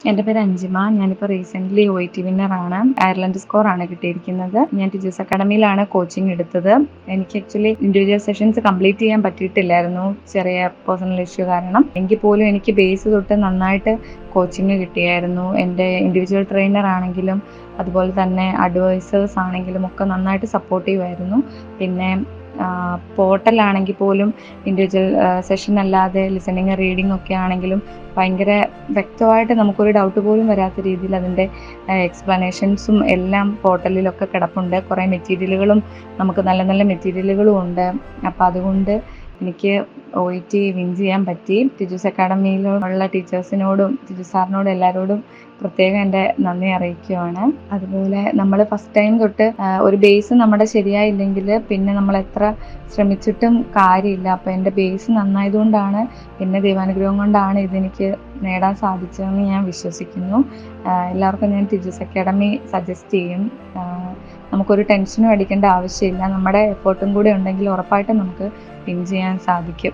എൻ്റെ പേര് അഞ്ജിമ. ഞാനിപ്പോൾ റീസെൻ്റ്ലി OET വിന്നറാണ്. അയർലൻഡ് സ്കോറാണ് കിട്ടിയിരിക്കുന്നത്. ഞാൻ ടീച്ചേഴ്സ് അക്കാഡമിയിലാണ് കോച്ചിങ് എടുത്തത്. എനിക്ക് ആക്ച്വലി ഇൻഡിവിജ്വൽ സെഷൻസ് കംപ്ലീറ്റ് ചെയ്യാൻ പറ്റിയിട്ടില്ലായിരുന്നു, ചെറിയ പേഴ്സണൽ ഇഷ്യൂ കാരണം. എങ്കിൽ പോലും എനിക്ക് ബേസ് തൊട്ട് നന്നായിട്ട് കോച്ചിങ് കിട്ടിയായിരുന്നു. എൻ്റെ ഇൻഡിവിജ്വൽ ട്രെയിനർ ആണെങ്കിലും അതുപോലെ തന്നെ അഡ്വൈസേഴ്സ് ആണെങ്കിലും ഒക്കെ നന്നായിട്ട് സപ്പോർട്ടീവ് ആയിരുന്നു. പിന്നെ പോർട്ടലാണെങ്കിൽ പോലും ഇൻഡിവിജ്വൽ സെഷൻ അല്ലാതെ ലിസണിങ് റീഡിംഗ് ഒക്കെ ആണെങ്കിലും ഭയങ്കര വ്യക്തമായിട്ട് നമുക്കൊരു ഡൗട്ട് പോലും വരാത്ത രീതിയിൽ അതിൻ്റെ എക്സ്പ്ലനേഷൻസും എല്ലാം പോർട്ടലിലൊക്കെ കിടപ്പുണ്ട്. കുറേ മെറ്റീരിയലുകളും നമുക്ക് നല്ല നല്ല മെറ്റീരിയലുകളും ഉണ്ട്. അപ്പോൾ അതുകൊണ്ട് എനിക്ക് OET വിൻ ചെയ്യാൻ പറ്റി. ടീച്ചേഴ്സ് അക്കാഡമിയിലുള്ള ടീച്ചേഴ്സിനോടും ടീച്ചർ സാറിനോടും എല്ലാവരോടും പ്രത്യേകം എൻ്റെ നന്ദി അറിയിക്കുകയാണ്. അതുപോലെ നമ്മൾ ഫസ്റ്റ് ടൈം തൊട്ട് ഒരു ബേസ് നമ്മുടെ ശരിയായില്ലെങ്കിൽ പിന്നെ നമ്മൾ എത്ര ശ്രമിച്ചിട്ടും കാര്യമില്ല. അപ്പോൾ എൻ്റെ ബേസ് നന്നായതുകൊണ്ടാണ്, പിന്നെ ദൈവാനുഗ്രഹം കൊണ്ടാണ് ഇതെനിക്ക് നേടാൻ സാധിച്ചതെന്ന് ഞാൻ വിശ്വസിക്കുന്നു. എല്ലാവർക്കും ഞാൻ ടീച്ചേഴ്സ് അക്കാഡമി സജസ്റ്റ് ചെയ്യും. നമുക്കൊരു ടെൻഷനും അടിക്കേണ്ട ആവശ്യമില്ല. നമ്മുടെ എഫേർട്ടും കൂടെ ഉണ്ടെങ്കിൽ ഉറപ്പായിട്ടും നമുക്ക് വിൻ ചെയ്യാൻ സാധിക്കും.